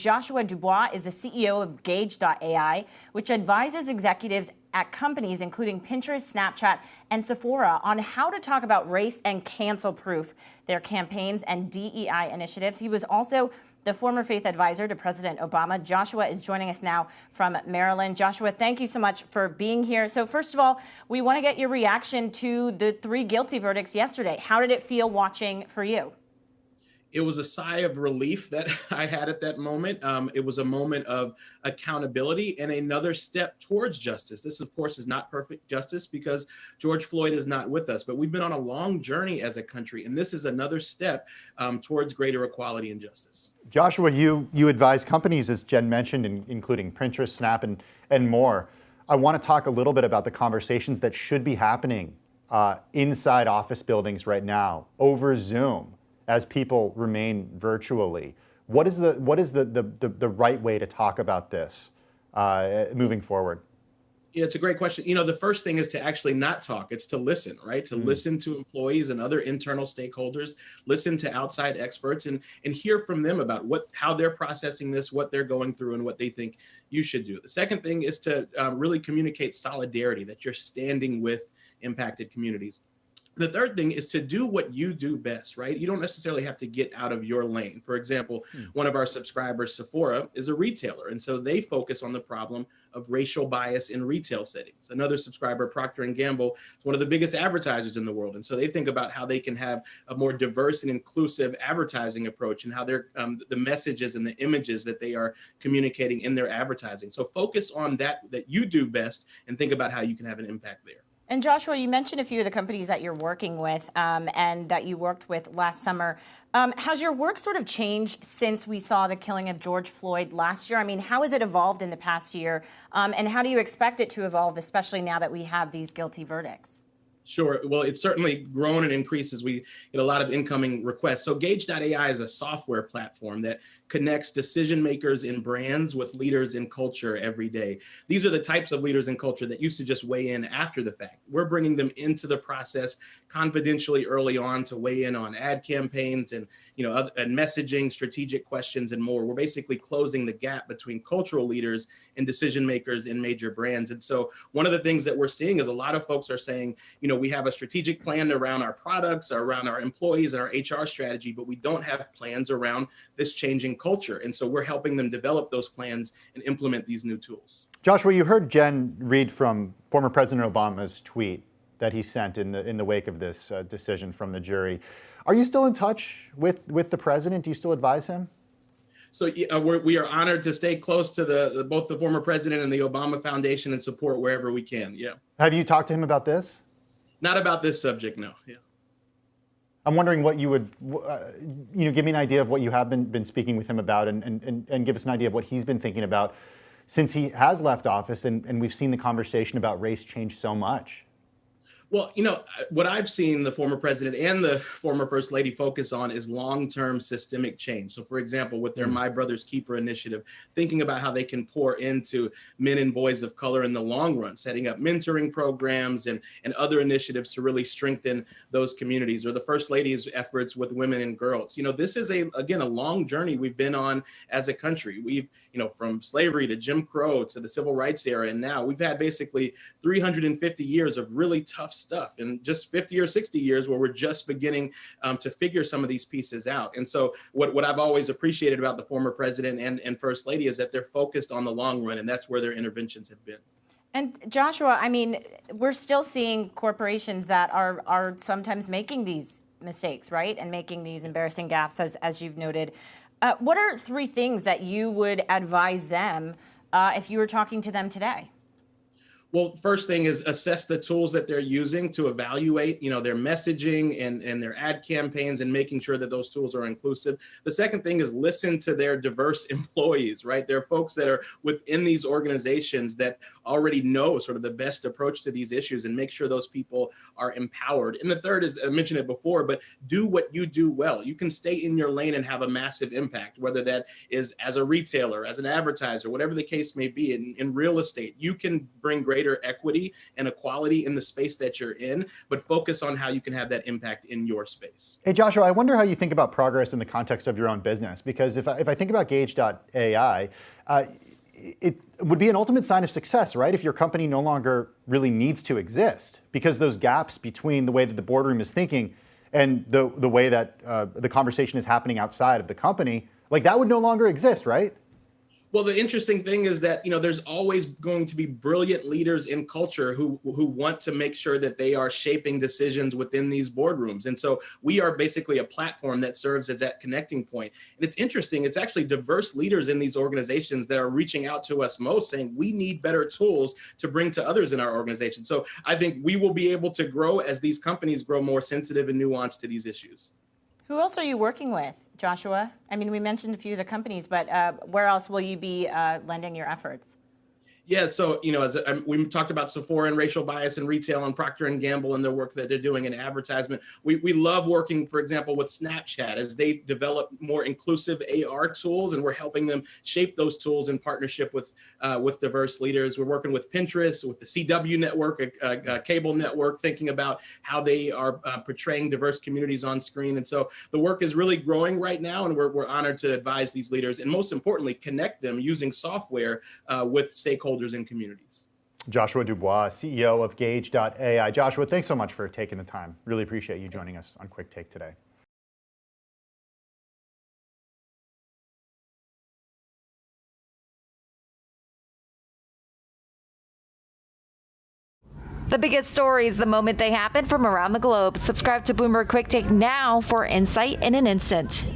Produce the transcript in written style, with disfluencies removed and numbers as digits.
Joshua Dubois is the CEO of gageai, which advises executives at companies including Pinterest, Snapchat, and Sephora on how to talk about race and cancel-proof their campaigns and DEI initiatives. He was also the former faith advisor to President Obama. Joshua is joining us now from Maryland. Joshua, thank you so much for being here. So first of all, we want to get your reaction to the 3 guilty verdicts yesterday. How did it feel watching for you? It was a sigh of relief that I had at that moment. It was a moment of accountability and another step towards justice. This, of course, is not perfect justice because George Floyd is not with us, but we've been on a long journey as a country, and this is another step towards greater equality and justice. Joshua, you advise companies, as Jen mentioned, including Pinterest, Snap, and more. I want to talk a little bit about the conversations that should be happening inside office buildings right now over Zoom, as people remain virtually. What is the right way to talk about this moving forward? Yeah, it's a great question. You know, the first thing is to actually not talk. It's to listen, right? To listen to employees and other internal stakeholders, listen to outside experts and hear from them about how they're processing this, what they're going through, and what they think you should do. The second thing is to really communicate solidarity, that you're standing with impacted communities. The third thing is to do what you do best, right? You don't necessarily have to get out of your lane. For example, one of our subscribers, Sephora, is a retailer, and so they focus on the problem of racial bias in retail settings. Another subscriber, Procter & Gamble, is one of the biggest advertisers in the world, and so they think about how they can have a more diverse and inclusive advertising approach and how they're the messages and the images that they are communicating in their advertising. So focus on that you do best and think about how you can have an impact there. And Joshua, you mentioned a few of the companies that you're working with and that you worked with last summer. Has your work sort of changed since we saw the killing of George Floyd last year? I mean, how has it evolved in the past year? And how do you expect it to evolve, especially now that we have these guilty verdicts? Sure. Well, it's certainly grown and increased as we get a lot of incoming requests. So gageai is a software platform that connects decision makers in brands with leaders in culture every day. These are the types of leaders in culture that used to just weigh in after the fact. We're bringing them into the process confidentially early on to weigh in on ad campaigns and and messaging, strategic questions, and more. We're basically closing the gap between cultural leaders and decision makers in major brands. And so one of the things that we're seeing is a lot of folks are saying, we have a strategic plan around our products, around our employees, and our HR strategy, but we don't have plans around this changing culture. And so we're helping them develop those plans and implement these new tools. Joshua, you heard Jen read from former President Obama's tweet that he sent in the wake of this decision from the jury. Are you still in touch with the president? Do you still advise him? So we are honored to stay close to both the former president and the Obama Foundation and support wherever we can. Yeah. Have you talked to him about this? Not about this subject, no. Yeah. I'm wondering what you would, give me an idea of what you have been speaking with him about and give us an idea of what he's been thinking about since he has left office and we've seen the conversation about race change so much. Well, what I've seen the former president and the former first lady focus on is long-term systemic change. So, for example, with their My Brother's Keeper initiative, thinking about how they can pour into men and boys of color in the long run, setting up mentoring programs and other initiatives to really strengthen those communities, or the first lady's efforts with women and girls. This is a long journey we've been on as a country. We've, from slavery to Jim Crow to the civil rights era, and now we've had basically 350 years of really tough stuff, and just 50 or 60 years where we're just beginning to figure some of these pieces out. And so what I've always appreciated about the former president and first lady is that they're focused on the long run, and that's where their interventions have been. And Joshua, I mean, we're still seeing corporations that are sometimes making these mistakes, right? And making these embarrassing gaffes, as you've noted. What are 3 things that you would advise them if you were talking to them today? Well, first thing is assess the tools that they're using to evaluate, their messaging and their ad campaigns and making sure that those tools are inclusive. The second thing is listen to their diverse employees, right? There are folks that are within these organizations that already know sort of the best approach to these issues and make sure those people are empowered. And the third is, I mentioned it before, but do what you do well. You can stay in your lane and have a massive impact, whether that is as a retailer, as an advertiser, whatever the case may be. In real estate, you can bring great greater equity and equality in the space that you're in, but focus on how you can have that impact in your space. Hey, Joshua, I wonder how you think about progress in the context of your own business, because if I think about gageai, it would be an ultimate sign of success, right? If your company no longer really needs to exist, because those gaps between the way that the boardroom is thinking and the way that the conversation is happening outside of the company, like that would no longer exist, right? Well, the interesting thing is that, there's always going to be brilliant leaders in culture who want to make sure that they are shaping decisions within these boardrooms. And so we are basically a platform that serves as that connecting point. And it's interesting, it's actually diverse leaders in these organizations that are reaching out to us most, saying we need better tools to bring to others in our organization. So I think we will be able to grow as these companies grow more sensitive and nuanced to these issues. Who else are you working with, Joshua? I mean, we mentioned a few of the companies, but where else will you be lending your efforts? Yeah, so we talked about Sephora and racial bias in retail, and Procter & Gamble and the work that they're doing in advertisement. We love working, for example, with Snapchat as they develop more inclusive AR tools, and we're helping them shape those tools in partnership with diverse leaders. We're working with Pinterest, with the CW network, a cable network, thinking about how they are portraying diverse communities on screen. And so the work is really growing right now, and we're honored to advise these leaders, and most importantly, connect them using software with stakeholders and communities. Joshua Dubois, CEO of gageai. Joshua, thanks so much for taking the time. Really appreciate you joining us on Quick Take today. The biggest stories the moment they happen from around the globe. Subscribe to Bloomberg Quick Take now for insight in an instant.